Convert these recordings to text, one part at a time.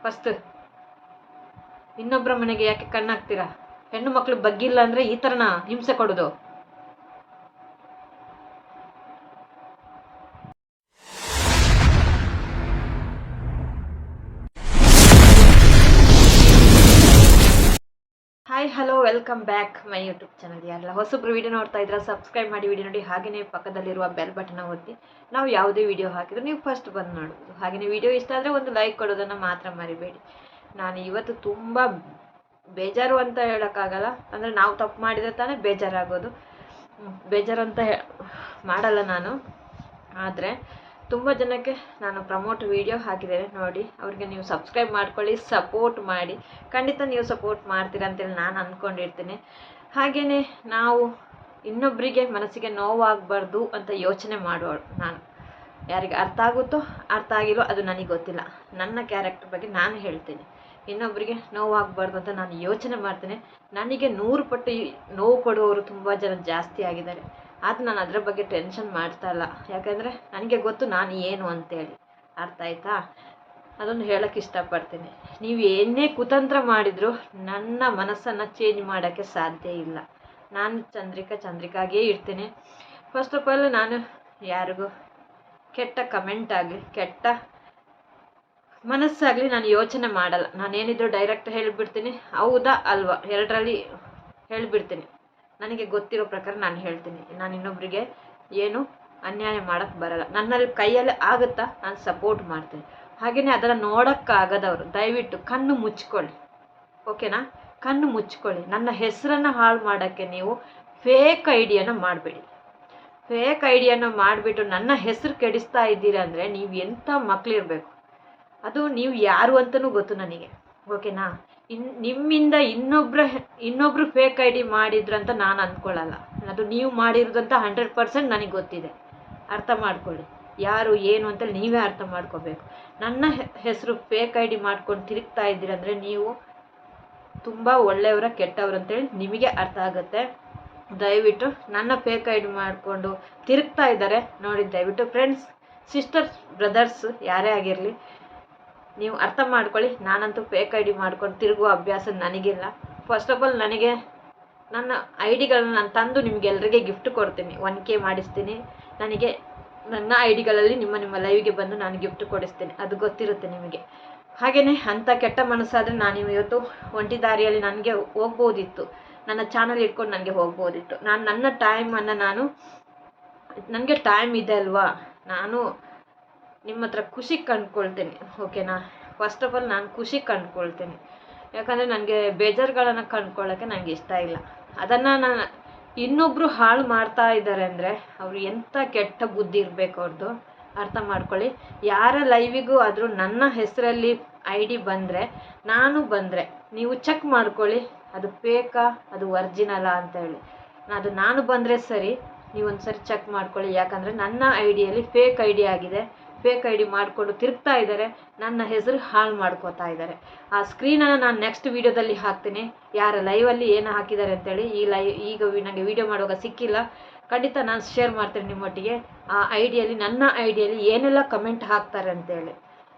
First ಇನ್ನೊಬ್ಬರ ಮನೆಗೆ ಯಾಕೆ ಕಣ್ಣಾಕ್ತೀರಾ? ಹೆಣ್ಣು ಮಕ್ಳು ಬಗ್ಗಿಲ್ಲ ಅಂದರೆ ಈ ಥರನ ಹಿಂಸೆ ಕೊಡೋದು? Hi hello welcome back my YouTube channel. ಯಾರೆಲ್ಲ ಹೊಸಬ್ರು ವಿಡಿಯೋ ನೋಡ್ತಾ ಇದ್ರೆ ಸಬ್ಸ್ಕ್ರೈಬ್ ಮಾಡಿ ವಿಡಿಯೋ ನೋಡಿ, ಹಾಗೆಯೇ ಪಕ್ಕದಲ್ಲಿರುವ ಬೆಲ್ ಬಟನ್ ಒತ್ತಿ ನಾವು ಯಾವುದೇ ವಿಡಿಯೋ ಹಾಕಿದ್ರೆ ನೀವು ಫಸ್ಟ್ ಬಂದು ನೋಡ್ಬೋದು. ಹಾಗೆಯೇ ವಿಡಿಯೋ ಇಷ್ಟ ಆದರೆ ಒಂದು ಲೈಕ್ ಕೊಡೋದನ್ನು ಮಾತ್ರ ಮರಿಬೇಡಿ. ನಾನು ಇವತ್ತು ತುಂಬ ಬೇಜಾರು ಅಂತ ಹೇಳೋಕ್ಕಾಗಲ್ಲ, ಅಂದರೆ ನಾವು ತಪ್ಪು ಮಾಡಿದರೆ ತಾನೇ ಬೇಜಾರಾಗೋದು. ಬೇಜಾರು ಅಂತ ಮಾಡಲ್ಲ ನಾನು, ಆದರೆ ತುಂಬ ಜನಕ್ಕೆ ನಾನು ಪ್ರಮೋಟ್ ವಿಡಿಯೋ ಹಾಕಿದ್ದೇನೆ ನೋಡಿ, ಅವ್ರಿಗೆ ನೀವು ಸಬ್ಸ್ಕ್ರೈಬ್ ಮಾಡ್ಕೊಳ್ಳಿ, ಸಪೋರ್ಟ್ ಮಾಡಿ. ಖಂಡಿತ ನೀವು ಸಪೋರ್ಟ್ ಮಾಡ್ತೀರಾ ಅಂತೇಳಿ ನಾನು ಅಂದ್ಕೊಂಡಿರ್ತೀನಿ. ಹಾಗೆಯೇ ನಾವು ಇನ್ನೊಬ್ಬರಿಗೆ ಮನಸ್ಸಿಗೆ ನೋವಾಗಬಾರ್ದು ಅಂತ ಯೋಚನೆ ಮಾಡೋಳು ನಾನು. ಯಾರಿಗೆ ಅರ್ಥ ಆಗುತ್ತೋ ಅರ್ಥ ಆಗಿಲ್ಲೋ ಅದು ನನಗೆ ಗೊತ್ತಿಲ್ಲ. ನನ್ನ ಕ್ಯಾರೆಕ್ಟರ್ ಬಗ್ಗೆ ನಾನು ಹೇಳ್ತೀನಿ. ಇನ್ನೊಬ್ಬರಿಗೆ ನೋವಾಗಬಾರ್ದು ಅಂತ ನಾನು ಯೋಚನೆ ಮಾಡ್ತೀನಿ. ನನಗೆ 100 ಪಟ್ಟು ನೋವು ಕೊಡುವವರು ತುಂಬ ಜನ ಜಾಸ್ತಿ ಆಗಿದ್ದಾರೆ. ಆದರೆ ನಾನು ಅದರ ಬಗ್ಗೆ ಟೆನ್ಷನ್ ಮಾಡ್ತಾ ಇಲ್ಲ, ಯಾಕಂದರೆ ನನಗೆ ಗೊತ್ತು ನಾನು ಏನು ಅಂತೇಳಿ. ಅರ್ಥ ಆಯ್ತಾ? ಅದೊಂದು ಹೇಳೋಕ್ಕೆ ಇಷ್ಟಪಡ್ತೀನಿ. ನೀವು ಏನೇ ಕುತಂತ್ರ ಮಾಡಿದರೂ ನನ್ನ ಮನಸ್ಸನ್ನು ಚೇಂಜ್ ಮಾಡೋಕ್ಕೆ ಸಾಧ್ಯ ಇಲ್ಲ. ನಾನು ಚಂದ್ರಿಕಾಗೇ ಇರ್ತೀನಿ. ಫಸ್ಟ್ ಆಫ್ ಆಲ್ ನಾನು ಯಾರಿಗೂ ಕೆಟ್ಟ ಕಮೆಂಟ್ ಆಗಲಿ, ಕೆಟ್ಟ ಮನಸ್ಸಾಗಲಿ ನಾನು ಯೋಚನೆ ಮಾಡಲ್ಲ. ನಾನೇನಿದ್ರು ಡೈರೆಕ್ಟ್ ಹೇಳಿಬಿಡ್ತೀನಿ, ಹೌದಾ ಅಲ್ವಾ ಎರಡರಲ್ಲಿ ಹೇಳಿಬಿಡ್ತೀನಿ. ನನಗೆ ಗೊತ್ತಿರೋ ಪ್ರಕಾರ ನಾನು ಹೇಳ್ತೀನಿ. ನಾನು ಇನ್ನೊಬ್ಬರಿಗೆ ಏನು ಅನ್ಯಾಯ ಮಾಡೋಕ್ಕೆ ಬರಲ್ಲ. ನನ್ನಲ್ಲಿ ಕೈಯಲ್ಲಿ ಆಗುತ್ತಾ ನಾನು ಸಪೋರ್ಟ್ ಮಾಡ್ತೀನಿ. ಹಾಗೆಯೇ ಅದನ್ನು ನೋಡೋಕ್ಕಾಗದವರು ದಯವಿಟ್ಟು ಕಣ್ಣು ಮುಚ್ಕೊಳ್ಳಿ, ಓಕೆನಾ? ಕಣ್ಣು ಮುಚ್ಕೊಳ್ಳಿ. ನನ್ನ ಹೆಸರನ್ನು ಹಾಳು ಮಾಡೋಕ್ಕೆ ನೀವು ಫೇಕ್ ಐಡಿಯಾನ ಮಾಡಬೇಡಿ. ಫೇಕ್ ಐಡಿಯಾನ ಮಾಡಿಬಿಟ್ಟು ನನ್ನ ಹೆಸರು ಕೆಡಿಸ್ತಾ ಇದ್ದೀರಾ ಅಂದರೆ ನೀವು ಎಂಥ ಮಕ್ಕಳಿರಬೇಕು. ಅದು ನೀವು ಯಾರು ಅಂತಲೂ ಗೊತ್ತು ನನಗೆ, ಓಕೆನಾ? ನಿಮ್ಮಿಂದ ಇನ್ನೊಬ್ರು ಫೇಕ್ ಐ ಡಿ ಮಾಡಿದ್ರು ಅಂತ ನಾನು ಅಂದ್ಕೊಳ್ಳಲ್ಲ. ಅದು ನೀವು ಮಾಡಿರೋದಂತ 100% ನನಗೆ ಗೊತ್ತಿದೆ. ಅರ್ಥ ಮಾಡ್ಕೊಳ್ಳಿ, ಯಾರು ಏನು ಅಂತೇಳಿ ನೀವೇ ಅರ್ಥ ಮಾಡ್ಕೋಬೇಕು. ನನ್ನ ಹೆಸರು ಫೇಕ್ ಐ ಡಿ ಮಾಡ್ಕೊಂಡು ತಿರುಗ್ತಾ ಇದ್ದೀರಂದರೆ ನೀವು ತುಂಬ ಒಳ್ಳೆಯವರ ಕೆಟ್ಟವರು ಅಂತೇಳಿ ನಿಮಗೆ ಅರ್ಥ ಆಗುತ್ತೆ. ದಯವಿಟ್ಟು ನನ್ನ ಫೇಕ್ ಐ ಡಿ ಮಾಡಿಕೊಂಡು ತಿರುಗ್ತಾ ಇದ್ದಾರೆ ನೋಡಿ, ದಯವಿಟ್ಟು ಫ್ರೆಂಡ್ಸ್, ಸಿಸ್ಟರ್ಸ್, ಬ್ರದರ್ಸ್ ಯಾರೇ ಆಗಿರಲಿ ನೀವು ಅರ್ಥ ಮಾಡ್ಕೊಳ್ಳಿ. ನಾನಂತೂ ಫೇಕ್ ಐ ಡಿ ಮಾಡ್ಕೊಂಡು ತಿರುಗುವ ಅಭ್ಯಾಸ ನನಗಿಲ್ಲ. ಫಸ್ಟ್ ಆಫ್ ಆಲ್ ನನಗೆ ನನ್ನ ಐ ಡಿಗಳನ್ನ ನಾನು ತಂದು ನಿಮಗೆಲ್ಲರಿಗೆ ಗಿಫ್ಟ್ ಕೊಡ್ತೀನಿ, 1K ಮಾಡಿಸ್ತೀನಿ. ನನಗೆ ನನ್ನ ಐ ಡಿಗಳಲ್ಲಿ ನಿಮ್ಮ ಲೈವ್ಗೆ ಬಂದು ನಾನು ಗಿಫ್ಟ್ ಕೊಡಿಸ್ತೀನಿ, ಅದು ಗೊತ್ತಿರುತ್ತೆ ನಿಮಗೆ. ಹಾಗೆಯೇ ಅಂಥ ಕೆಟ್ಟ ಮನಸ್ಸಾದರೆ ನಾನು ಇವತ್ತು ಒಂಟಿ ದಾರಿಯಲ್ಲಿ ನನಗೆ ಹೋಗ್ಬೋದಿತ್ತು, ನನ್ನ ಚಾನಲ್ ಇಟ್ಕೊಂಡು ನನಗೆ ಹೋಗ್ಬೋದಿತ್ತು. ನನ್ನ ಟೈಮನ್ನು ನನಗೆ ಟೈಮ್ ಇದೆ ಅಲ್ವಾ, ನಾನು ನಿಮ್ಮ ಹತ್ರ ಖುಷಿ ಕಂಡ್ಕೊಳ್ತೀನಿ, ಓಕೆನಾ? ಫಸ್ಟ್ ಆಫ್ ಆಲ್ ನಾನು ಖುಷಿ ಕಂಡ್ಕೊಳ್ತೀನಿ, ಯಾಕಂದರೆ ನನಗೆ ಬೇಜಾರುಗಳನ್ನು ಕಂಡ್ಕೊಳ್ಳೋಕ್ಕೆ ನನಗೆ ಇಷ್ಟ ಇಲ್ಲ. ಅದನ್ನು ನಾನು ಇನ್ನೊಬ್ಬರು ಹಾಳು ಮಾಡ್ತಾ ಇದ್ದಾರೆ ಅಂದರೆ ಅವರು ಎಂಥ ಕೆಟ್ಟ ಬುದ್ಧಿ ಇರಬೇಕು ಅವ್ರದ್ದು, ಅರ್ಥ ಮಾಡ್ಕೊಳ್ಳಿ. ಯಾರ ಲೈವಿಗೂ ಆದರೂ ನನ್ನ ಹೆಸರಲ್ಲಿ ಐ ಡಿ ಬಂದರೆ ನೀವು ಚೆಕ್ ಮಾಡ್ಕೊಳ್ಳಿ, ಅದು ಫೇಕಾ ಅದು ಒರಿಜಿನಲಾ ಅಂತೇಳಿ. ನಾನು ಬಂದರೆ ಸರಿ, ನೀವೊಂದು ಸರಿ ಚೆಕ್ ಮಾಡ್ಕೊಳ್ಳಿ. ಯಾಕಂದರೆ ನನ್ನ ಐ ಡಿಯಲ್ಲಿ ಫೇಕ್ ಐ ಡಿ ಆಗಿದೆ. ಫೇಕ್ ಐ ಡಿ ಮಾಡಿಕೊಂಡು ತಿರುಗ್ತಾ ಇದ್ದಾರೆ, ನನ್ನ ಹೆಸರು ಹಾಳು ಮಾಡ್ಕೋತಾ ಇದ್ದಾರೆ. ಆ ಸ್ಕ್ರೀನನ್ನು ನಾನು ನೆಕ್ಸ್ಟ್ ವೀಡಿಯೋದಲ್ಲಿ ಹಾಕ್ತೀನಿ, ಯಾರ ಲೈವಲ್ಲಿ ಏನು ಹಾಕಿದ್ದಾರೆ ಅಂತೇಳಿ. ಈಗ ನನಗೆ ವೀಡಿಯೋ ಮಾಡುವಾಗ ಸಿಕ್ಕಿಲ್ಲ, ಖಂಡಿತ ನಾನು ಶೇರ್ ಮಾಡ್ತೀನಿ ನಿಮ್ಮೊಟ್ಟಿಗೆ. ಆ ಐ ಡಿಯಲ್ಲಿ ನನ್ನ ಐ ಡಿಯಲ್ಲಿ ಏನೆಲ್ಲ ಕಮೆಂಟ್ ಹಾಕ್ತಾರೆ ಅಂತೇಳಿ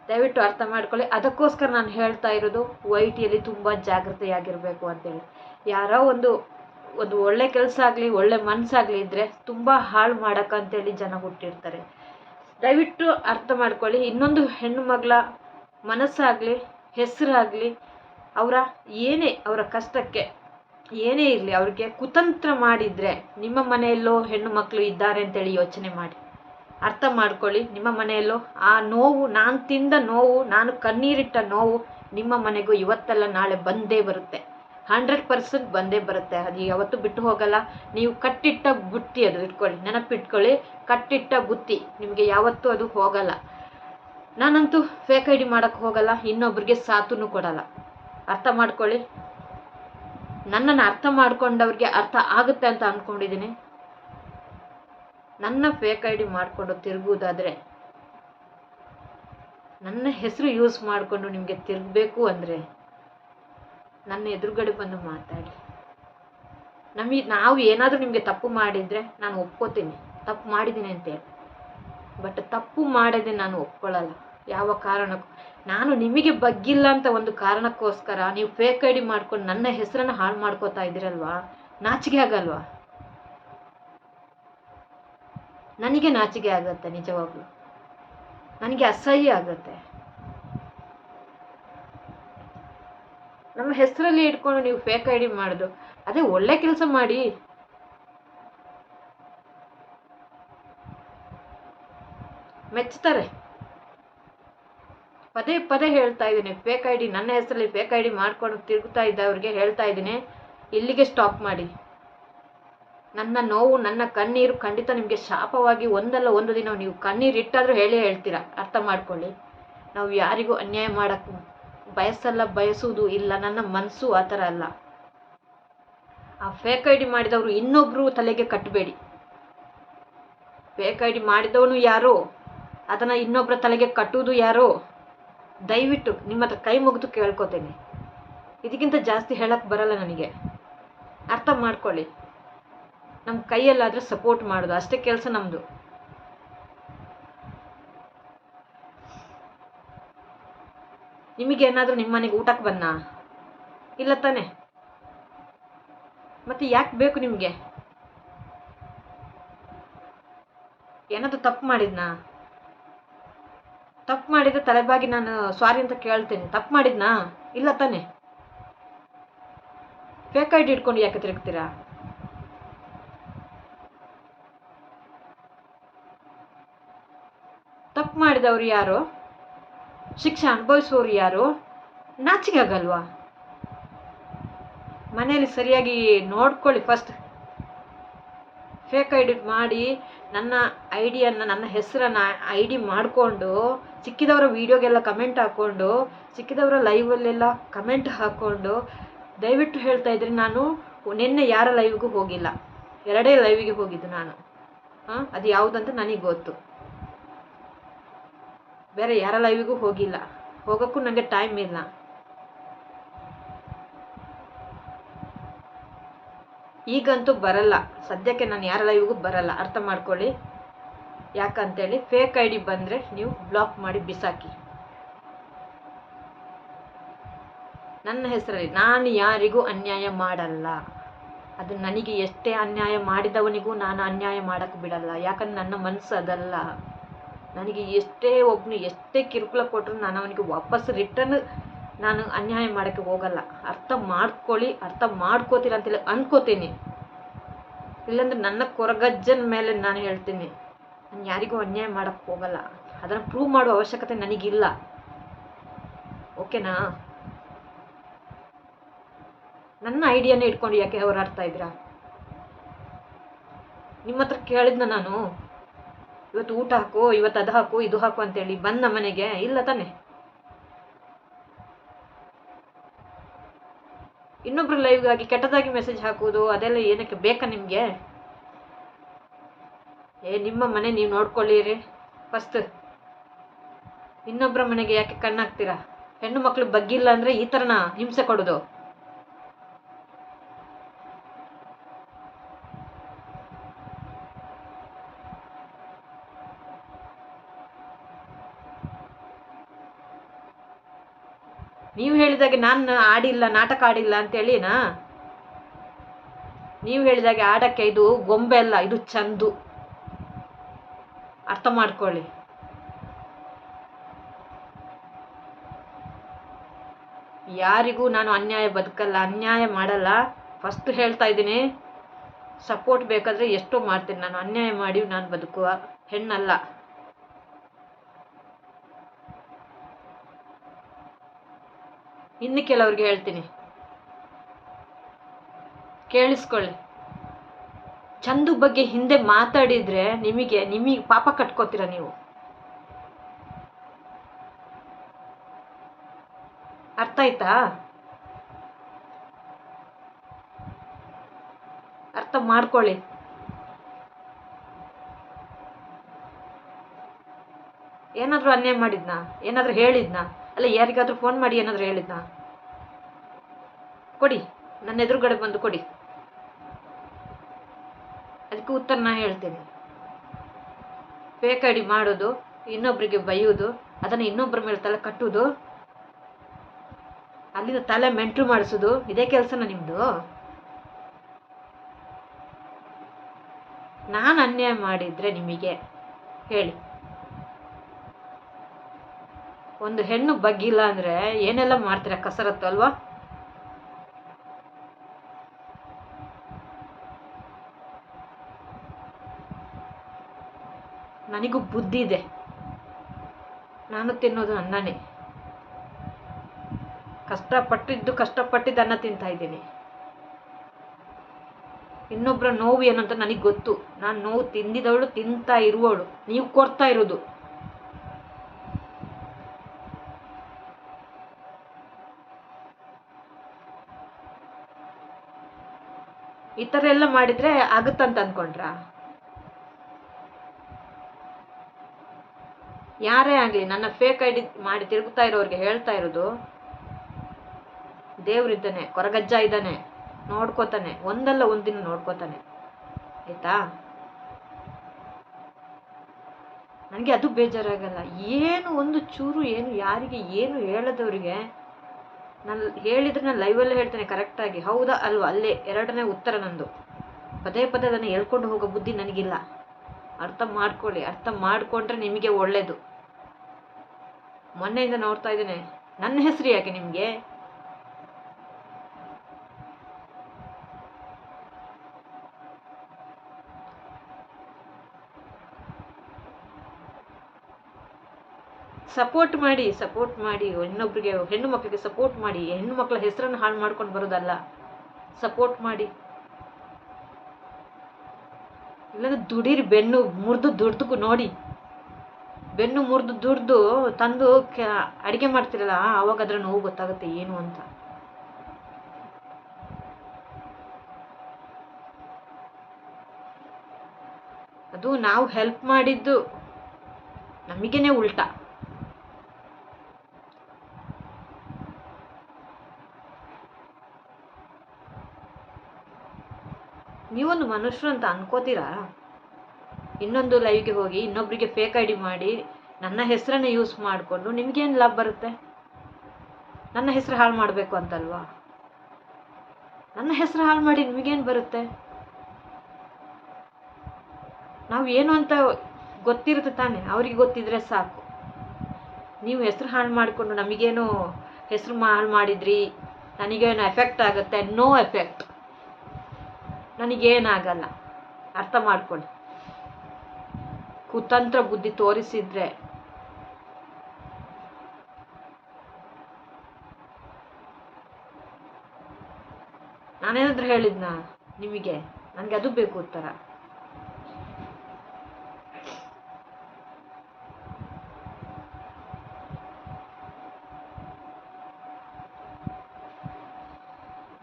ದಯವಿಟ್ಟು ಅರ್ಥ ಮಾಡ್ಕೊಳ್ಳಿ. ಅದಕ್ಕೋಸ್ಕರ ನಾನು ಹೇಳ್ತಾ ಇರೋದು YT ತುಂಬ ಜಾಗೃತೆಯಾಗಿರಬೇಕು ಅಂತೇಳಿ. ಯಾರೋ ಒಂದು ಒಳ್ಳೆ ಕೆಲಸ ಆಗಲಿ, ಒಳ್ಳೆ ಮನಸ್ಸಾಗಲಿ ಇದ್ದರೆ ತುಂಬ ಹಾಳು ಮಾಡೋಕ್ಕಂತೇಳಿ ಜನ ಹುಟ್ಟಿರ್ತಾರೆ. ದಯವಿಟ್ಟು ಅರ್ಥ ಮಾಡ್ಕೊಳ್ಳಿ. ಇನ್ನೊಂದು ಹೆಣ್ಣು ಮಗಳ ಮನಸ್ಸಾಗಲಿ, ಹೆಸರಾಗಲಿ, ಅವರ ಕಷ್ಟಕ್ಕೆ ಏನೇ ಇರಲಿ, ಅವ್ರಿಗೆ ಕುತಂತ್ರ ಮಾಡಿದರೆ ನಿಮ್ಮ ಮನೆಯಲ್ಲೋ ಹೆಣ್ಣು ಮಕ್ಕಳು ಇದ್ದಾರೆ ಅಂತೇಳಿ ಯೋಚನೆ ಮಾಡಿ. ಅರ್ಥ ಮಾಡ್ಕೊಳ್ಳಿ. ನಿಮ್ಮ ಮನೆಯಲ್ಲೋ ಆ ನೋವು, ನಾನು ತಿಂದ ನೋವು, ನಾನು ಕಣ್ಣೀರಿಟ್ಟ ನೋವು ನಿಮ್ಮ ಮನೆಗೂ ಇವತ್ತಲ್ಲ ನಾಳೆ ಬಂದೇ ಬರುತ್ತೆ, 100% ಬಂದೇ ಬರುತ್ತೆ. ಅದು ಯಾವತ್ತೂ ಬಿಟ್ಟು ಹೋಗಲ್ಲ. ನೀವು ಕಟ್ಟಿಟ್ಟ ಬುತ್ತಿ, ಅದು ಇಟ್ಕೊಳ್ಳಿ, ನೆನಪಿಟ್ಕೊಳ್ಳಿ, ಕಟ್ಟಿಟ್ಟ ಬುತ್ತಿ ನಿಮಗೆ ಯಾವತ್ತೂ ಅದು ಹೋಗಲ್ಲ. ನಾನಂತೂ ಫೇಕ್ ಐ ಡಿ ಮಾಡೋಕ್ಕೆ ಹೋಗಲ್ಲ, ಇನ್ನೊಬ್ರಿಗೆ ಸಾಥನ್ನು ಕೊಡಲ್ಲ. ಅರ್ಥ ಮಾಡ್ಕೊಳ್ಳಿ. ನನ್ನನ್ನು ಅರ್ಥ ಮಾಡ್ಕೊಂಡವ್ರಿಗೆ ಅರ್ಥ ಆಗುತ್ತೆ ಅಂತ ಅಂದ್ಕೊಂಡಿದ್ದೀನಿ. ನನ್ನ ಫೇಕ್ ಐ ಡಿ ಮಾಡಿಕೊಂಡು ತಿರುಗುವುದಾದರೆ, ನನ್ನ ಹೆಸರು ಯೂಸ್ ಮಾಡಿಕೊಂಡು ನಿಮಗೆ ತಿರುಗಬೇಕು ಅಂದರೆ ನನ್ನ ಎದುರುಗಡೆ ಬಂದು ಮಾತಾಡಿ. ನಾವು ಏನಾದರೂ ನಿಮಗೆ ತಪ್ಪು ಮಾಡಿದರೆ ನಾನು ಒಪ್ಕೋತೀನಿ, ತಪ್ಪು ಮಾಡಿದ್ದೀನಿ ಅಂತೇಳಿ. ಬಟ್ ತಪ್ಪು ಮಾಡದೆ ನಾನು ಒಪ್ಕೊಳ್ಳಲ್ಲ ಯಾವ ಕಾರಣಕ್ಕೂ. ನಾನು ನಿಮಗೆ ಬಗ್ಗಿಲ್ಲ ಅಂತ ಒಂದು ಕಾರಣಕ್ಕೋಸ್ಕರ ನೀವು ಫೇಕ್ ಐ ಡಿ ಮಾಡ್ಕೊಂಡು ನನ್ನ ಹೆಸರನ್ನ ಹಾಳು ಮಾಡ್ಕೋತಾ ಇದ್ದೀರಲ್ವಾ, ನಾಚಿಕೆ ಆಗಲ್ವಾ? ನನಗೆ ನಾಚಿಕೆ ಆಗತ್ತೆ, ನಿಜವಾಗ್ಲು ನನಗೆ ಅಸಹ್ಯ ಆಗತ್ತೆ. ನಮ್ಮ ಹೆಸರಲ್ಲಿ ಇಟ್ಕೊಂಡು ನೀವು ಫೇಕ್ ಐ ಡಿ ಮಾಡೋದು, ಅದೇ ಒಳ್ಳೆ ಕೆಲಸ ಮಾಡಿ. ಮೆಚ್ತಾರೆ. ಪದೇ ಪದೇ ಹೇಳ್ತಾ ಇದ್ದೀನಿ, ಫೇಕ್ ಐ ಡಿ, ನನ್ನ ಹೆಸರಲ್ಲಿ ಫೇಕ್ ಐ ಡಿ ಮಾಡ್ಕೊಂಡು ತಿರುಗ್ತಾ ಇದ್ದವ್ರಿಗೆ ಹೇಳ್ತಾ ಇದ್ದೀನಿ, ಇಲ್ಲಿಗೆ ಸ್ಟಾಪ್ ಮಾಡಿ. ನನ್ನ ನೋವು, ನನ್ನ ಕಣ್ಣೀರು ಖಂಡಿತ ನಿಮಗೆ ಶಾಪವಾಗಿ ಒಂದಲ್ಲ ಒಂದು ದಿನ ನೀವು ಕಣ್ಣೀರು ಇಟ್ಟಾದರೂ ಹೇಳ್ತೀರಾ. ಅರ್ಥ ಮಾಡ್ಕೊಳ್ಳಿ. ನಾವು ಯಾರಿಗೂ ಅನ್ಯಾಯ ಮಾಡಕ್ಕೆ ಬಯಸುವುದು ಇಲ್ಲ. ನನ್ನ ಮನಸ್ಸು ಆ ಥರ ಅಲ್ಲ. ಆ ಫೇಕ್ ಐ ಡಿ ಮಾಡಿದವರು ಇನ್ನೊಬ್ರು ತಲೆಗೆ ಕಟ್ಟಬೇಡಿ. ಫೇಕ್ ಐ ಡಿ ಮಾಡಿದವನು ಯಾರೋ, ಅದನ್ನು ಇನ್ನೊಬ್ಬರ ತಲೆಗೆ ಕಟ್ಟುವುದು ಯಾರೋ, ದಯವಿಟ್ಟು ನಿಮ್ಮ ಹತ್ರ ಕೈ ಮುಗಿದು ಕೇಳ್ಕೊತೇನೆ. ಇದಕ್ಕಿಂತ ಜಾಸ್ತಿ ಹೇಳಕ್ಕೆ ಬರಲ್ಲ ನನಗೆ. ಅರ್ಥ ಮಾಡ್ಕೊಳ್ಳಿ. ನಮ್ಮ ಕೈಯಲ್ಲಾದರೆ ಸಪೋರ್ಟ್ ಮಾಡೋದು ಅಷ್ಟೇ ಕೆಲಸ ನಮ್ಮದು. ನಿಮಗೇನಾದರೂ ನಿಮ್ಮ ಮನೆಗೆ ಊಟಕ್ಕೆ ಬನ್ನ? ಇಲ್ಲ ತಾನೆ? ಮತ್ತೆ ಯಾಕೆ ಬೇಕು ನಿಮಗೆ? ಏನಾದರೂ ತಪ್ಪು ಮಾಡಿದ್ನಾ? ತಪ್ಪು ಮಾಡಿದ್ರೆ ತಲೆಬಾಗಿ ನಾನು ಸಾರಿ ಅಂತ ಕೇಳ್ತೇನೆ. ತಪ್ಪು ಮಾಡಿದ್ನಾ? ಇಲ್ಲ ತಾನೆ? ಫೇಕ್ ಐ ಡಿ ಇಟ್ಕೊಂಡು ಯಾಕೆ ತಿರುಗ್ತೀರಾ? ತಪ್ಪು ಮಾಡಿದವ್ರು ಯಾರು? ಶಿಕ್ಷೆ ಅನುಭವಿಸುವವರು ಯಾರು? ನಾಚಿಕೆ ಆಗಲ್ವಾ? ಮನೆಯಲ್ಲಿ ಸರಿಯಾಗಿ ನೋಡ್ಕೊಳ್ಳಿ ಫಸ್ಟ್. ಫೇಕ್ ಐ ಡಿ ಮಾಡಿ ನನ್ನ ಐಡಿಯನ್ನು, ನನ್ನ ಹೆಸರನ್ನು ಐ ಡಿ ಮಾಡಿಕೊಂಡು ಸಿಕ್ಕಿದವರ ವೀಡಿಯೋಗೆಲ್ಲ ಕಮೆಂಟ್ ಹಾಕ್ಕೊಂಡು, ಸಿಕ್ಕಿದವರ ಲೈವಲ್ಲೆಲ್ಲ ಕಮೆಂಟ್ ಹಾಕ್ಕೊಂಡು, ದಯವಿಟ್ಟು ಹೇಳ್ತಾ ಇದ್ರಿ, ನಾನು ನಿನ್ನೆ ಯಾರ ಲೈವ್ಗೂ ಹೋಗಿಲ್ಲ, 2 ಲೈವಿಗೆ ಹೋಗಿದ್ದು ನಾನು. ಅದು ಯಾವುದಂತ ನನಗೆ ಗೊತ್ತು. ಬೇರೆ ಯಾರ ಲೈವಿಗೂ ಹೋಗಿಲ್ಲ, ಹೋಗೋಕ್ಕೂ ನನಗೆ ಟೈಮ್ ಇಲ್ಲ. ಈಗಂತೂ ಬರಲ್ಲ, ಸದ್ಯಕ್ಕೆ ನಾನು ಯಾರ ಲೈವ್ಗೂ ಬರಲ್ಲ. ಅರ್ಥ ಮಾಡ್ಕೊಳ್ಳಿ. ಯಾಕಂತೇಳಿ ಫೇಕ್ ಐ ಡಿ ಬಂದರೆ ನೀವು ಬ್ಲಾಕ್ ಮಾಡಿ ಬಿಸಾಕಿ. ನನ್ನ ಹೆಸರಲ್ಲಿ ನಾನು ಯಾರಿಗೂ ಅನ್ಯಾಯ ಮಾಡಲ್ಲ. ಅದು ನನಗೆ ಎಷ್ಟೇ ಅನ್ಯಾಯ ಮಾಡಿದವನಿಗೂ ನಾನು ಅನ್ಯಾಯ ಮಾಡೋಕ್ಕೆ ಬಿಡಲ್ಲ. ಯಾಕಂದ್ರೆ ನನ್ನ ಮನಸ್ಸು ಅದಲ್ಲ. ನನಗೆ ಎಷ್ಟೇ ಕಿರುಕುಳ ಕೊಟ್ಟರು ನಾನು ಅವನಿಗೆ ವಾಪಸ್ ರಿಟರ್ನ್ ನಾನು ಅನ್ಯಾಯ ಮಾಡೋಕ್ಕೆ ಹೋಗಲ್ಲ. ಅರ್ಥ ಮಾಡ್ಕೊಳ್ಳಿ. ಅರ್ಥ ಮಾಡ್ಕೋತೀರ ಅಂತೇಳಿ ಅನ್ಕೋತೀನಿ. ಇಲ್ಲಾಂದ್ರೆ ನನ್ನ ಕೊರಗಜ್ಜನ ಮೇಲೆ ನಾನು ಹೇಳ್ತೀನಿ, ನಾನು ಯಾರಿಗೂ ಅನ್ಯಾಯ ಮಾಡೋಕ್ಕೆ ಹೋಗಲ್ಲ. ಅದನ್ನು ಪ್ರೂವ್ ಮಾಡುವ ಅವಶ್ಯಕತೆ ನನಗಿಲ್ಲ. ಓಕೆನಾ? ನನ್ನ ಐಡಿಯಾನೇ ಇಟ್ಕೊಂಡು ಯಾಕೆ ಹೋರಾಡ್ತಾ ಇದ್ದೀರಾ? ನಿಮ್ಮ ಹತ್ರ ಕೇಳಿದ್ನ ನಾನು, ಇವತ್ತು ಊಟ ಹಾಕು, ಇವತ್ತು ಅದು ಹಾಕು, ಇದು ಹಾಕು ಅಂತೇಳಿ ಬಂದ ಮನೆಗೆ? ಇಲ್ಲ ತಾನೆ? ಇನ್ನೊಬ್ರು ಲೈವ್ಗಾಗಿ ಕೆಟ್ಟದಾಗಿ ಮೆಸೇಜ್ ಹಾಕುವುದು ಅದೆಲ್ಲ ಏನಕ್ಕೆ ಬೇಕಾ ನಿಮಗೆ? ನಿಮ್ಮ ಮನೆ ನೀವು ನೋಡ್ಕೊಳ್ಳಿರಿ ಫಸ್ಟ್. ಇನ್ನೊಬ್ಬರ ಮನೆಗೆ ಯಾಕೆ ಕಣ್ಣಾಕ್ತೀರಾ? ಹೆಣ್ಣು ಮಕ್ಳು ಬಗ್ಗಿಲ್ಲ ಅಂದರೆ ಈ ಥರನ ಹಿಂಸೆ ಕೊಡೋದು? ನೀವು ಹೇಳಿದಾಗೆ ನಾನು ಆಡಿಲ್ಲ, ನಾಟಕ ಆಡಿಲ್ಲ ಅಂತೇಳಿನಾ? ನೀವು ಹೇಳಿದಾಗೆ ಆಡಕ್ಕೆ ಇದು ಗೊಂಬೆ ಅಲ್ಲ, ಇದು ಚಂದು. ಅರ್ಥ ಮಾಡ್ಕೊಳ್ಳಿ. ಯಾರಿಗೂ ನಾನು ಅನ್ಯಾಯ ಬದುಕಲ್ಲ, ಅನ್ಯಾಯ ಮಾಡಲ್ಲ. ಫಸ್ಟ್ ಹೇಳ್ತಾ ಇದ್ದೀನಿ. ಸಪೋರ್ಟ್ ಬೇಕಾದರೆ ಎಷ್ಟೋ ಮಾಡ್ತೀನಿ. ನಾನು ಅನ್ಯಾಯ ಮಾಡಿ ನಾನು ಬದುಕುವ ಹೆಣ್ಣಲ್ಲ. ಇನ್ನು ಕೆಲವ್ರಿಗೆ ಹೇಳ್ತೀನಿ, ಕೇಳಿಸ್ಕೊಳ್ಳಿ. ಚಂದು ಬಗ್ಗೆ ಹಿಂದೆ ಮಾತಾಡಿದ್ರೆ ನಿಮಗೆ ಪಾಪ ಕಟ್ಕೋತೀರ ನೀವು. ಅರ್ಥ ಆಯ್ತಾ? ಅರ್ಥ ಮಾಡ್ಕೊಳ್ಳಿ. ಏನಾದರೂ ಅನ್ಯಾಯ ಮಾಡಿದ್ನಾ? ಏನಾದರೂ ಹೇಳಿದ್ನಾ? ಅಲ್ಲ, ಯಾರಿಗಾದ್ರೂ ಫೋನ್ ಮಾಡಿ ಏನಾದರೂ ಹೇಳಿದ್ನಾ? ಕೊಡಿ, ನನ್ನ ಎದುರುಗಡೆ ಬಂದು ಕೊಡಿ. ಅದಕ್ಕೆ ಉತ್ತರ ನಾ ಹೇಳ್ತೀನಿ. ಫೇಕ್ ಐ ಡಿ ಮಾಡೋದು ಇನ್ನೊಬ್ರಿಗೆ ಬೈಯೋದು, ಅದನ್ನು ಇನ್ನೊಬ್ಬರ ಮೇಲೆ ತಲೆ ಕಟ್ಟುವುದು, ಅಲ್ಲಿಂದ ತಲೆ ಮೆಂಟ್ಲು ಮಾಡಿಸೋದು, ಇದೇ ಕೆಲಸನ ನಿಮ್ಮದು? ನಾನು ಅನ್ಯಾಯ ಮಾಡಿದರೆ ನಿಮಗೆ ಹೇಳಿ. ಒಂದು ಹೆಣ್ಣು ಬಗ್ಗಿಲ್ಲ ಅಂದರೆ ಏನೆಲ್ಲ ಮಾಡ್ತೀರಾ ಕಸರತ್ತು ಅಲ್ವಾ? ನನಗೂ ಬುದ್ಧಿ ಇದೆ, ನಾನು ತಿನ್ನೋದು ಅನ್ನನೇ. ಕಷ್ಟಪಟ್ಟಿದ್ದು ಅನ್ನ ತಿಂತಾ ಇದ್ದೀನಿ. ಇನ್ನೊಬ್ಬರ ನೋವು ಏನಂತ ನನಗೆ ಗೊತ್ತು. ನಾನು ನೋವು ತಿಂದಿದವಳು, ತಿಂತಾ ಇರುವವಳು. ನೀವು ಕೊಡ್ತಾ ಇರೋದು. ಈ ಥರ ಎಲ್ಲ ಮಾಡಿದರೆ ಆಗುತ್ತಂತ ಅಂದ್ಕೊಂಡ್ರಾ? ಯಾರೇ ಆಗಲಿ, ನನ್ನ ಫೇಕ್ ಐ ಡಿ ಮಾಡಿ ತಿರುಗ್ತಾ ಇರೋರಿಗೆ ಹೇಳ್ತಾ ಇರೋದು, ದೇವ್ರಿದ್ದಾನೆ, ಕೊರಗಜ್ಜ ಇದ್ದಾನೆ, ನೋಡ್ಕೋತಾನೆ. ಒಂದಲ್ಲ ಒಂದಿನ ನೋಡ್ಕೋತಾನೆ, ಆಯ್ತಾ? ನನಗೆ ಅದು ಬೇಜಾರಾಗಲ್ಲ. ಏನು ಒಂದು ಚೂರು ಏನು ಯಾರಿಗೆ ಏನು ಹೇಳದವ್ರಿಗೆ ನಾನು ಹೇಳಿದ್ರೆ ನಾನು ಲೈವಲ್ಲೇ ಹೇಳ್ತೇನೆ ಕರೆಕ್ಟಾಗಿ. ಹೌದಾ ಅಲ್ವಾ? ಅಲ್ಲೇ ಎರಡನೇ ಉತ್ತರ ನಂದು. ಪದೇ ಪದೇ ಅದನ್ನು ಹೇಳ್ಕೊಂಡು ಹೋಗೋ ಬುದ್ಧಿ ನನಗಿಲ್ಲ. ಅರ್ಥ ಮಾಡ್ಕೊಳ್ಳಿ. ಅರ್ಥ ಮಾಡಿಕೊಂಡ್ರೆ ನಿಮಗೆ ಒಳ್ಳೇದು. ಮೊನ್ನೆಯಿಂದ ನೋಡ್ತಾ ಇದ್ದೇನೆ. ನನ್ನ ಹೆಸರು ಯಾಕೆ ನಿಮಗೆ? ಸಪೋರ್ಟ್ ಮಾಡಿ ಇನ್ನೊಬ್ರಿಗೆ, ಹೆಣ್ಣು ಮಕ್ಕಳಿಗೆ ಸಪೋರ್ಟ್ ಮಾಡಿ. ಹೆಣ್ಣು ಮಕ್ಕಳ ಹೆಸರನ್ನು ಹಾಳು ಮಾಡ್ಕೊಂಡು ಬರೋದಲ್ಲ, ಸಪೋರ್ಟ್ ಮಾಡಿ. ಇಲ್ಲಾಂದ್ರೆ ದುಡೀರಿ, ಬೆನ್ನು ಮುರಿದು ದುಡ್ದು ನೋಡಿ. ಬೆನ್ನು ಮುರಿದು ದುಡ್ದು ತಂದು ಅಡಿಗೆ ಮಾಡ್ತಿರಲ್ಲ, ಆವಾಗ ಅದ್ರ ನೋವು ಗೊತ್ತಾಗುತ್ತೆ ಏನು ಅಂತ. ಅದು ನಾವು ಹೆಲ್ಪ್ ಮಾಡಿದ್ದು ನಮಗೇನೆ ಉಲ್ಟಾ. ನೀವೊಂದು ಮನುಷ್ಯರು ಅಂತ ಅನ್ಕೋತೀರಾ? ಇನ್ನೊಂದು ಲೈವ್ಗೆ ಹೋಗಿ ಇನ್ನೊಬ್ಬರಿಗೆ ಫೇಕ್ ಐ ಡಿ ಮಾಡಿ ನನ್ನ ಹೆಸರನ್ನು ಯೂಸ್ ಮಾಡಿಕೊಂಡು ನಿಮಗೇನು ಲಾಭ ಬರುತ್ತೆ? ನನ್ನ ಹೆಸರು ಹಾಳು ಮಾಡಬೇಕು ಅಂತಲ್ವಾ? ನನ್ನ ಹೆಸರು ಹಾಳು ಮಾಡಿ ನಿಮಗೇನು ಬರುತ್ತೆ? ನಾವು ಏನು ಅಂತ ಗೊತ್ತಿರುತ್ತೆ ತಾನೆ, ಅವ್ರಿಗೆ ಗೊತ್ತಿದ್ರೆ ಸಾಕು. ನೀವು ಹೆಸರು ಹಾಳು ಮಾಡಿಕೊಂಡು ನಮಗೇನು ಹೆಸರು ಹಾಳು ಮಾಡಿದ್ರಿ, ನನಗೇನು ಎಫೆಕ್ಟ್ ಆಗುತ್ತೆ? ನೋ ಎಫೆಕ್ಟ್, ನನಗೇನಾಗಲ್ಲ. ಅರ್ಥ ಮಾಡ್ಕೊಳ್ಳಿ. ಕುತಂತ್ರ ಬುದ್ಧಿ ತೋರಿಸಿದ್ರೆ ನಾನೇನಾದ್ರೂ ಹೇಳಿದ್ನಾ ನಿಮಗೆ? ನನಗೆ ಅದು ಬೇಕು ಉತ್ತರ.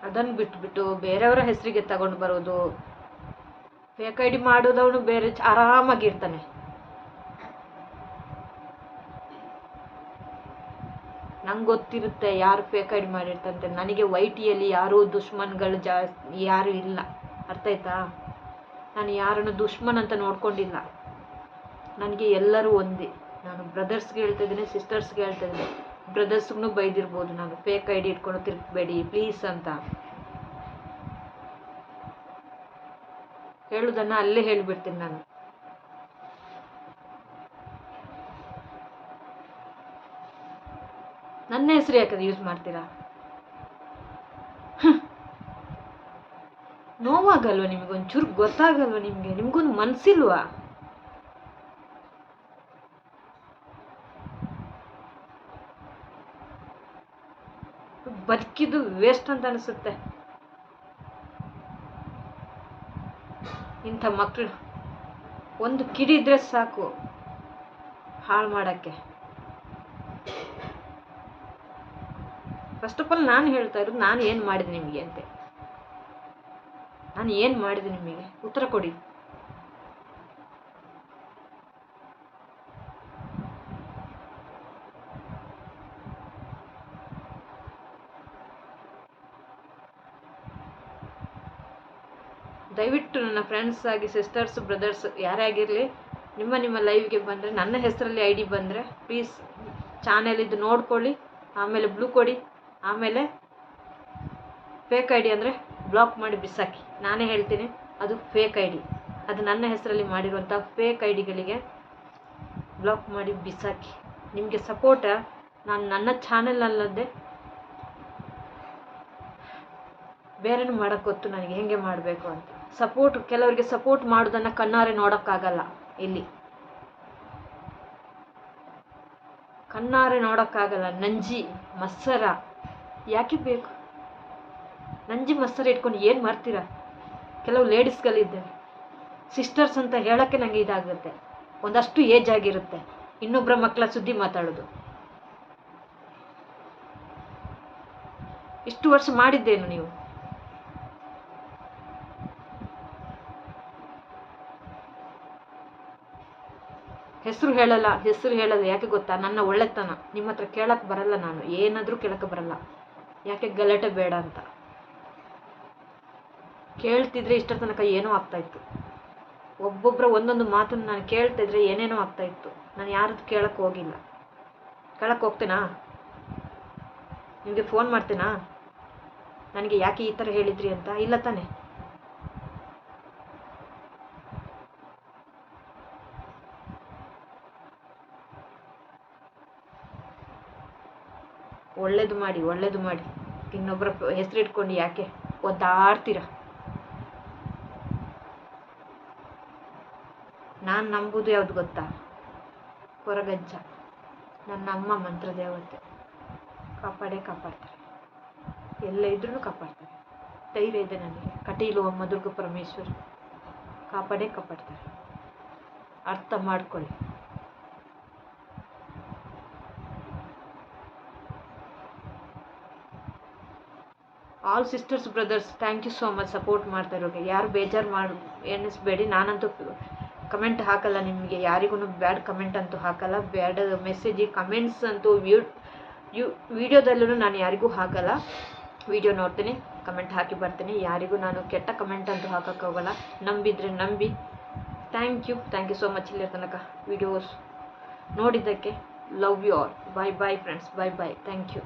ಅದನ್ನು ಬಿಟ್ಬಿಟ್ಟು ಬೇರೆಯವರ ಹೆಸರಿಗೆ ತಗೊಂಡು ಬರೋದು, ಫೇಕ್ ಐ ಡಿ ಮಾಡೋದವನು ಬೇರೆ ಆರಾಮಾಗಿರ್ತಾನೆ. ನಂಗೆ ಗೊತ್ತಿರುತ್ತೆ ಯಾರು ಫೇಕ್ ಐ ಡಿ ಮಾಡಿರ್ತಂತೆ. ನನಗೆ ವೈಟಿಯಲ್ಲಿ ಯಾರೂ ದುಶ್ಮನ್ಗಳು ಯಾರೂ ಇಲ್ಲ. ಅರ್ಥ ಆಯ್ತಾ? ನಾನು ಯಾರನ್ನು ದುಶ್ಮನ್ ಅಂತ ನೋಡ್ಕೊಂಡಿಲ್ಲ. ನನಗೆ ಎಲ್ಲರೂ ಒಂದೇ. ನಾನು ಬ್ರದರ್ಸ್ಗೆ ಹೇಳ್ತಾ ಇದ್ದೀನಿ, ಸಿಸ್ಟರ್ಸ್ಗೆ ಹೇಳ್ತಾ ಇದ್ದೀನಿ. ಬ್ರದರ್ಸ್ಗೂ ಬೈದಿರ್ಬೋದು ನಾನು, ಫೇಕ್ ಐ ಡಿ ಇಟ್ಕೊಂಡು ತಿರ್ಗಬೇಡಿ ಪ್ಲೀಸ್ ಅಂತ. ಹೇಳುವುದನ್ನು ಅಲ್ಲೇ ಹೇಳಿಬಿಡ್ತೀನಿ ನಾನು. ನನ್ನ ಹೆಸರು ಯಾಕಂದ್ರೆ ಯೂಸ್ ಮಾಡ್ತೀರಾ? ನೋವಾಗಲ್ವ ನಿಮಗೊಂಚೂರು? ಗೊತ್ತಾಗಲ್ವ ನಿಮಗೆ? ನಿಮ್ಗೊಂದು ಮನಸ್ಸಿಲ್ವಾ? ಬದುಕಿದ್ದು ವೇಸ್ಟ್ ಅಂತ ಅನಿಸುತ್ತೆ. ಇಂಥ ಮಕ್ಕಳು ಒಂದು ಕಿಡಿದ್ರೆ ಸಾಕು ಹಾಳು ಮಾಡೋಕ್ಕೆ. ಫಸ್ಟ್ ಆಫ್ ಆಲ್ ನಾನು ಹೇಳ್ತಾ ಇರೋದು, ನಾನು ಏನು ಮಾಡಿದೆ ನಿಮಗೆ ಅಂತೆ. ನಾನು ಏನು ಮಾಡಿದೆ ನಿಮಗೆ? ಉತ್ತರ ಕೊಡಿ. ದಯವಿಟ್ಟು ನನ್ನ ಫ್ರೆಂಡ್ಸ್ ಆಗಿ, ಸಿಸ್ಟರ್ಸ್, ಬ್ರದರ್ಸ್ ಯಾರೇ ಆಗಿರಲಿ, ನಿಮ್ಮ ಲೈವ್ಗೆ ಬಂದರೆ ನನ್ನ ಹೆಸರಲ್ಲಿ ಐ ಡಿ ಬಂದರೆ ಪ್ಲೀಸ್ ಚಾನೆಲ್ ನೋಡ್ಕೊಳ್ಳಿ, ಆಮೇಲೆ ಬ್ಲೂ ಕೊಡಿ, ಆಮೇಲೆ ಫೇಕ್ ಐ ಡಿ ಅಂದರೆ ಬ್ಲಾಕ್ ಮಾಡಿ ಬಿಸಾಕಿ. ನಾನೇ ಹೇಳ್ತೀನಿ ಅದು ಫೇಕ್ ಐ ಡಿ, ಅದು ನನ್ನ ಹೆಸರಲ್ಲಿ ಮಾಡಿರುವಂಥ ಫೇಕ್ ಐ ಡಿಗಳಿಗೆ ಬ್ಲಾಕ್ ಮಾಡಿ ಬಿಸಾಕಿ. ನಿಮಗೆ ಸಪೋರ್ಟ ನಾನು ನನ್ನ ಚಾನೆಲಲ್ಲದೆ ಬೇರೆನೂ ಮಾಡೋಕ್ಕೆ ಗೊತ್ತು ನನಗೆ ಹೆಂಗೆ ಮಾಡಬೇಕು ಅಂತ. ಸಪೋರ್ಟ್ ಕೆಲವರಿಗೆ ಸಪೋರ್ಟ್ ಮಾಡೋದನ್ನು ಕಣ್ಣಾರೆ ನೋಡೋಕ್ಕಾಗಲ್ಲ, ಇಲ್ಲಿ ಕಣ್ಣಾರೆ ನೋಡೋಕ್ಕಾಗಲ್ಲ. ನಂಜಿ ಮತ್ಸರ ಯಾಕೆ ಬೇಕು? ನಂಜಿ ಮತ್ಸರ ಇಟ್ಕೊಂಡು ಏನು ಮಾಡ್ತೀರಾ? ಕೆಲವು ಲೇಡೀಸ್ಗಳಿದ್ದಾರೆ, ಸಿಸ್ಟರ್ಸ್ ಅಂತ ಹೇಳೋಕ್ಕೆ ನನಗೆ ಇದಾಗುತ್ತೆ. ಒಂದಷ್ಟು ಏಜ್ ಆಗಿರುತ್ತೆ, ಇನ್ನೊಬ್ಬರ ಮಕ್ಕಳ ಸುದ್ದಿ ಮಾತಾಡೋದು. ಇಷ್ಟು ವರ್ಷ ಮಾಡಿದ್ದೇನು ನೀವು? ಹೆಸರು ಹೇಳಲ್ಲ. ಯಾಕೆ ಗೊತ್ತಾ? ನನ್ನ ಒಳ್ಳೆತನ ನಿಮ್ಮ ಹತ್ರ ಕೇಳಕ್ಕೆ ಬರಲ್ಲ. ನಾನು ಏನಾದರೂ ಕೇಳಕ್ಕೆ ಬರಲ್ಲ. ಯಾಕೆ? ಗಲಾಟೆ ಬೇಡ ಅಂತ. ಕೇಳ್ತಿದ್ರೆ ಇಷ್ಟರ ತನಕ ಏನೋ ಆಗ್ತಾಯಿತ್ತು. ಒಬ್ಬೊಬ್ಬರ ಒಂದೊಂದು ಮಾತನ್ನು ನಾನು ಕೇಳ್ತಿದ್ರೆ ಏನೇನೋ ಆಗ್ತಾಯಿತ್ತು. ನಾನು ಯಾರದ್ದು ಕೇಳಕ್ಕೆ ಹೋಗಿಲ್ಲ. ಕೇಳಕ್ಕೆ ಹೋಗ್ತೇನಾ? ನಿಮಗೆ ಫೋನ್ ಮಾಡ್ತೇನಾ ನನಗೆ ಯಾಕೆ ಈ ಥರ ಹೇಳಿದ್ರಿ ಅಂತ? ಇಲ್ಲ ತಾನೆ? ಒಳ್ಳೇದು ಮಾಡಿ ಇನ್ನೊಬ್ಬರ ಹೆಸರು ಇಟ್ಕೊಂಡು ಯಾಕೆ ಒದ್ದಾಡ್ತೀರ? ನಾನು ನಂಬುದು ಯಾವುದು ಗೊತ್ತಾ? ಕೊರಗಜ್ಜ, ನನ್ನ ಅಮ್ಮ ಮಂತ್ರ ದೇವತೆ. ಕಾಪಾಡ್ತಾರೆ, ಎಲ್ಲ ಇದ್ರೂ ಕಾಪಾಡ್ತಾರೆ. ಧೈರ್ಯ ಇದೆ ನನಗೆ. ಕಟೀಲು ಅಮ್ಮ ದುರ್ಗ ಪರಮೇಶ್ವರಿ ಕಾಪಾಡ್ತಾರೆ. ಅರ್ಥ ಮಾಡ್ಕೊಳ್ಳಿ. All sisters brothers, thank you so much support ಮಾಡ್ತಾ ಇರೋಗೆ. ಯಾರು ಬೇಜಾರು ಎನ್ನಿಸ್ಬೇಡಿ. ನಾನಂತೂ ಕಮೆಂಟ್ ಹಾಕಲ್ಲ ನಿಮಗೆ, ಯಾರಿಗೂ ಬ್ಯಾಡ್ ಕಮೆಂಟ್ ಅಂತೂ ಹಾಕಲ್ಲ. ಬ್ಯಾಡ್ ಮೆಸೇಜ್ ಕಮೆಂಟ್ಸ್ ಅಂತೂ ವಿಡಿಯೋದಲ್ಲೂ ನಾನು ಯಾರಿಗೂ ಹಾಕಲ್ಲ. ವಿಡಿಯೋ ನೋಡ್ತೀನಿ, ಕಮೆಂಟ್ ಹಾಕಿ ಬರ್ತೀನಿ. ಯಾರಿಗೂ ನಾನು ಕೆಟ್ಟ ಕಮೆಂಟ್ ಅಂತೂ ಹಾಕೋಕ್ಕೆ ಹೋಗಲ್ಲ. ನಂಬಿದರೆ ನಂಬಿ. ಥ್ಯಾಂಕ್ ಯು ಸೋ ಮಚ್ ಇಲ್ಲಿಯ ತನಕ ವಿಡಿಯೋಸ್ ನೋಡಿದ್ದಕ್ಕೆ. Love you all. Bye friends, bye. Thank you.